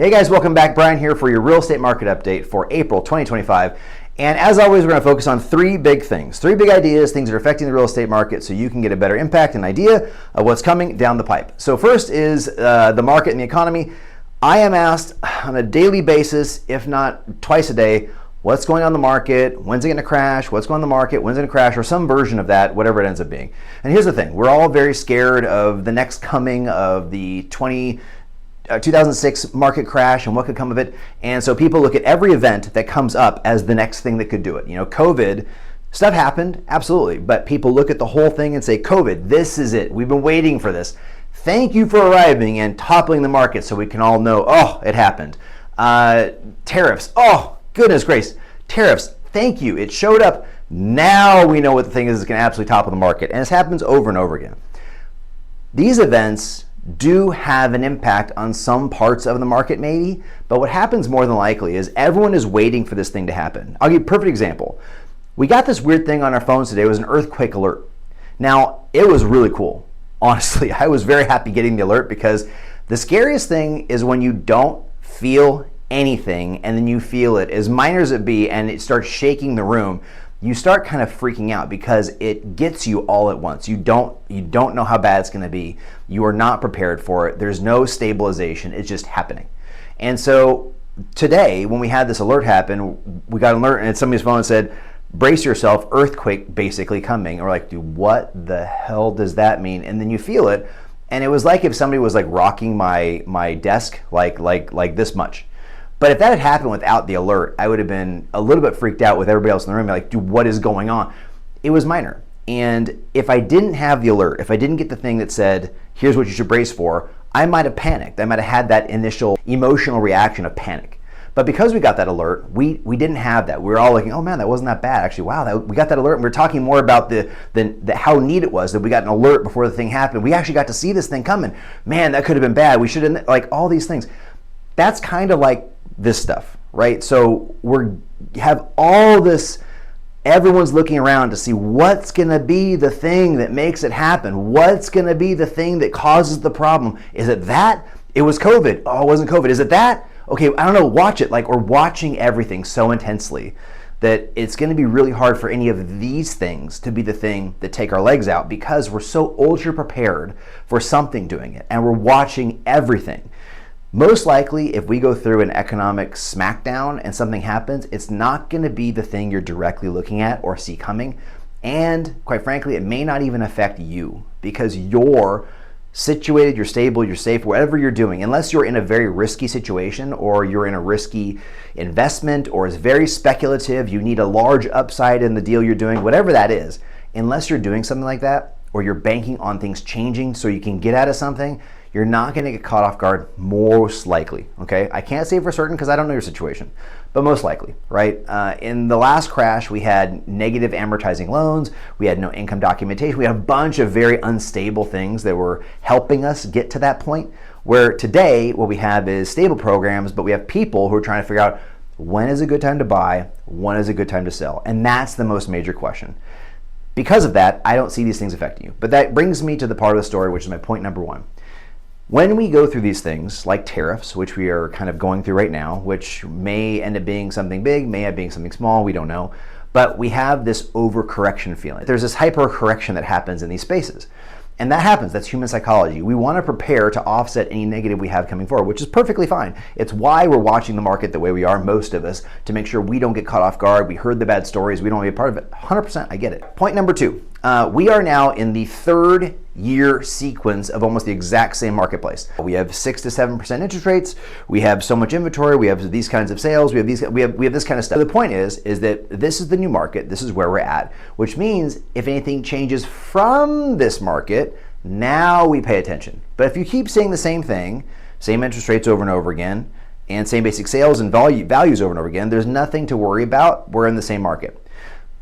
Hey guys, welcome back. Brian here for your real estate market update for April 2025. And as always, we're going to focus on three big things, three big ideas, things that are affecting the real estate market so you can get a better impact and idea of what's coming down the pipe. So first is the market and the economy. I am asked on a daily basis, if not twice a day, what's going on in the market, when's it going to crash, what's going on in the market, when's it going to crash, or some version of that, whatever it ends up being. And here's the thing, we're all very scared of the next coming of the 2006 market crash and what could come of it. And so people look at every event that comes up as the next thing that could do it. You know, COVID, stuff happened, absolutely. But people look at the whole thing and say, COVID, this is it. We've been waiting for this. Thank you for arriving and toppling the market so we can all know, oh, it happened. Tariffs, oh, goodness gracious. Tariffs, thank you. It showed up. Now we know what the thing is going to absolutely topple the market. And this happens over and over again. These events do have an impact on some parts of the market maybe, but what happens more than likely is everyone is waiting for this thing to happen. I'll give you a perfect example. We got this weird thing on our phones today. It was an earthquake alert. Now, it was really cool. Honestly, I was very happy getting the alert because the scariest thing is when you don't feel anything and then you feel it, as minor as it be, and it starts shaking the room. You start kind of freaking out because it gets you all at once. You don't know how bad it's going to be. You are not prepared for it. There's no stabilization. It's just happening. And so today, when we had this alert happen, we got an alert and somebody's phone said, brace yourself, earthquake basically coming. And we're like, dude, what the hell does that mean? And then you feel it. And it was like if somebody was like rocking my desk like this much. But if that had happened without the alert, I would have been a little bit freaked out with everybody else in the room, like, dude, what is going on? It was minor. And if I didn't have the alert, if I didn't get the thing that said, here's what you should brace for, I might have panicked. I might have had that initial emotional reaction of panic. But because we got that alert, we didn't have that. We were all like, oh man, that wasn't that bad. Actually, wow, we got that alert. And we were talking more about the how neat it was that we got an alert before the thing happened. We actually got to see this thing coming. Man, that could have been bad. We should have, like, all these things. That's kind of like this stuff, right? So we have all this, everyone's looking around to see what's going to be the thing that makes it happen. What's going to be the thing that causes the problem? Is it that? It was COVID. Oh, it wasn't COVID. Is it that? Okay, I don't know, watch it. Like, we're watching everything so intensely that it's going to be really hard for any of these things to be the thing that take our legs out because we're so ultra prepared for something doing it and we're watching everything. Most likely, if we go through an economic smackdown and something happens, it's not going to be the thing you're directly looking at or see coming. And quite frankly, it may not even affect you because you're situated, you're stable, you're safe, whatever you're doing, unless you're in a very risky situation or you're in a risky investment or it's very speculative, you need a large upside in the deal you're doing, whatever that is, unless you're doing something like that or you're banking on things changing so you can get out of something, you're not going to get caught off guard, most likely, okay? I can't say for certain because I don't know your situation, but most likely, right? In the last crash, we had negative amortizing loans, we had no income documentation, we had a bunch of very unstable things that were helping us get to that point, where today, what we have is stable programs, but we have people who are trying to figure out when is a good time to buy, when is a good time to sell, and that's the most major question. Because of that, I don't see these things affecting you. But that brings me to the part of the story, which is my point number one. When we go through these things like tariffs, which we are kind of going through right now, which may end up being something big, may end up being something small, we don't know, but we have this overcorrection feeling. There's this hypercorrection that happens in these spaces. And that happens, that's human psychology. We want to prepare to offset any negative we have coming forward, which is perfectly fine. It's why we're watching the market the way we are, most of us, to make sure we don't get caught off guard. We heard the bad stories, we don't want to be a part of it. 100%, I get it. Point number two, we are now in the third year sequence of almost the exact same marketplace. We have 6 to 7% interest rates, we have so much inventory, we have these kinds of sales, we have this kind of stuff. The point is that this is the new market, this is where we're at, which means if anything changes from this market, now we pay attention. But if you keep saying the same thing, same interest rates over and over again, and same basic sales and values over and over again, there's nothing to worry about. We're in the same market.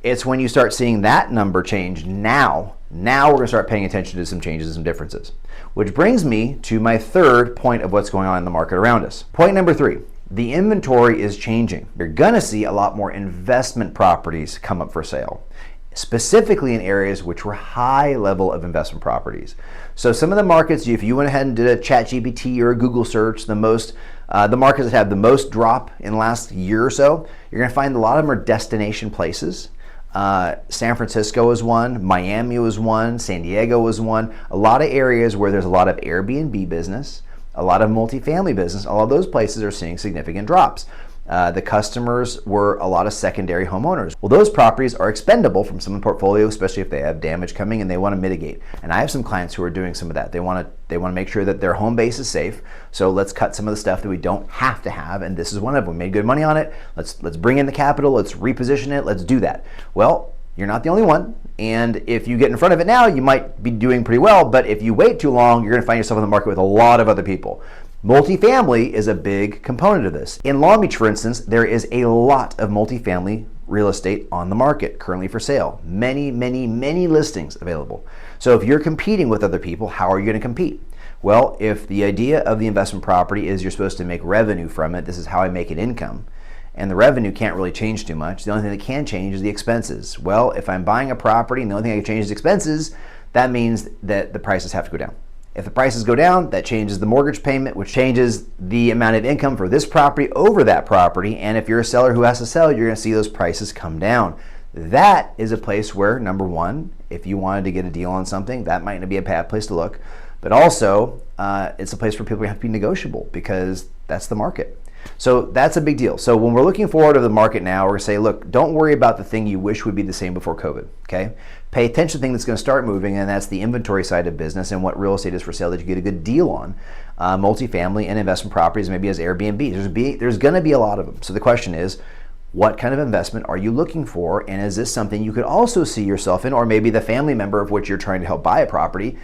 It's when you start seeing that number change now we're going to start paying attention to some changes and differences. Which brings me to my third point of what's going on in the market around us. Point number three, the inventory is changing. You're going to see a lot more investment properties come up for sale, specifically in areas which were high level of investment properties. So some of the markets, if you went ahead and did a ChatGPT or a Google search, the most The markets that have the most drop in the last year or so, you're going to find a lot of them are destination places. San Francisco is one, Miami was one, San Diego was one. A lot of areas where there's a lot of Airbnb business, a lot of multifamily business, all of those places are seeing significant drops. The customers were a lot of secondary homeowners. Well, those properties are expendable from someone's portfolio, especially if they have damage coming and they want to mitigate. And I have some clients who are doing some of that. They want to make sure that their home base is safe. So let's cut some of the stuff that we don't have to have. And this is one of them. We made good money on it. Let's bring in the capital. Let's reposition it. Let's do that. Well, you're not the only one. And if you get in front of it now, you might be doing pretty well. But if you wait too long, you're going to find yourself in the market with a lot of other people. Multifamily is a big component of this. In Long Beach, for instance, there is a lot of multifamily real estate on the market currently for sale. Many, many, many listings available. So if you're competing with other people, how are you going to compete? Well, if the idea of the investment property is you're supposed to make revenue from it, this is how I make an income, and the revenue can't really change too much. The only thing that can change is the expenses. Well, if I'm buying a property and the only thing I can change is expenses, that means that the prices have to go down. If the prices go down, that changes the mortgage payment, which changes the amount of income for this property over that property. And if you're a seller who has to sell, you're going to see those prices come down. That is a place where, number one, if you wanted to get a deal on something, that might not be a bad place to look. But also, it's a place where people have to be negotiable because that's the market. So that's a big deal. So when we're looking forward to the market now, we're going to say, look, don't worry about the thing you wish would be the same before COVID, okay? Pay attention to the thing that's going to start moving, and that's the inventory side of business and what real estate is for sale that you get a good deal on. Multifamily and investment properties, maybe as Airbnb. There's going to be a lot of them. So the question is, what kind of investment are you looking for? And is this something you could also see yourself in, or maybe the family member of which you're trying to help buy a property,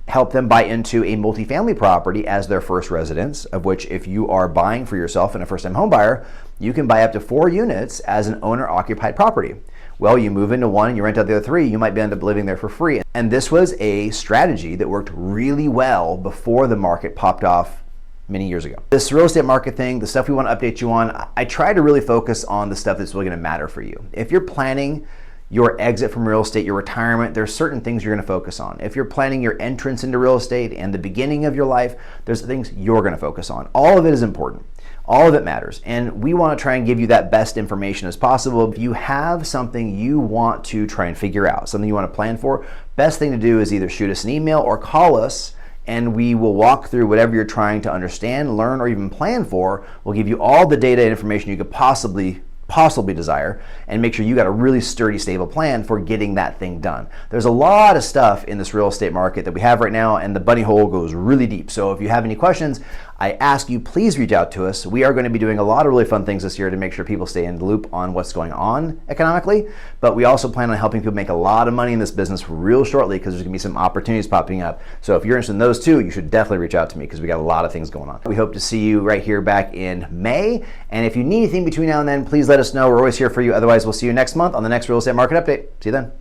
help them buy into a multifamily property as their first residence, of which if you are buying for yourself and a first-time home buyer, you can buy up to 4 units as an owner-occupied property. Well, you move into one and you rent out the other 3, you might end up living there for free. And this was a strategy that worked really well before the market popped off many years ago. This real estate market thing, the stuff we want to update you on, I try to really focus on the stuff that's really going to matter for you. If you're planning your exit from real estate, your retirement, there's certain things you're going to focus on. If you're planning your entrance into real estate and the beginning of your life, there's things you're going to focus on. All of it is important. All of it matters. And we want to try and give you that best information as possible. If you have something you want to try and figure out, something you want to plan for, best thing to do is either shoot us an email or call us, and we will walk through whatever you're trying to understand, learn, or even plan for. We'll give you all the data and information you could possibly desire, and make sure you got a really sturdy, stable plan for getting that thing done. There's a lot of stuff in this real estate market that we have right now, and the bunny hole goes really deep. So if you have any questions, I ask you, please reach out to us. We are going to be doing a lot of really fun things this year to make sure people stay in the loop on what's going on economically, but we also plan on helping people make a lot of money in this business real shortly because there's going to be some opportunities popping up. So if you're interested in those too, you should definitely reach out to me because we got a lot of things going on. We hope to see you right here back in May, and if you need anything between now and then, please let us know. We're always here for you. Otherwise, we'll see you next month on the next Real Estate Market Update. See you then.